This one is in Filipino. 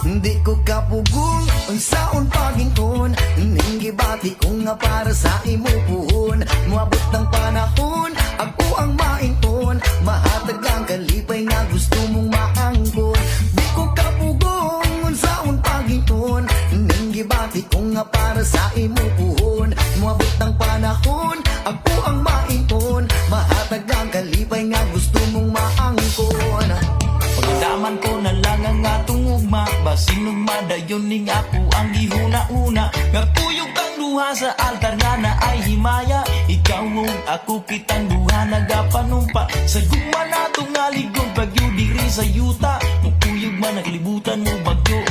Hindi ko kapugong unsaon paginton, ning gibati ko nga para sa imo puhon. Moabot ng panahon, ako ang mainton, mahatag ang kalipay nga gusto mong maangkon. Di ko kapugong unsaon paginton, ning gibati ko nga para sa imo puhon. Moabot ng panahon, ako ang mainton, mahatag ang kalipay nga gusto mong maangkon. Pagdaman ko na lang ang atong ugma, basin ug madayon ning ako ang gihuna-una. Nga tuyog kang duha sa altar nga na ay himaya, ikaw ug ako kitang duha nagapanumpa. Sa gugma nato nga ligong pagyo diri sa yuta, mukuyog man naglibutan mo bagyo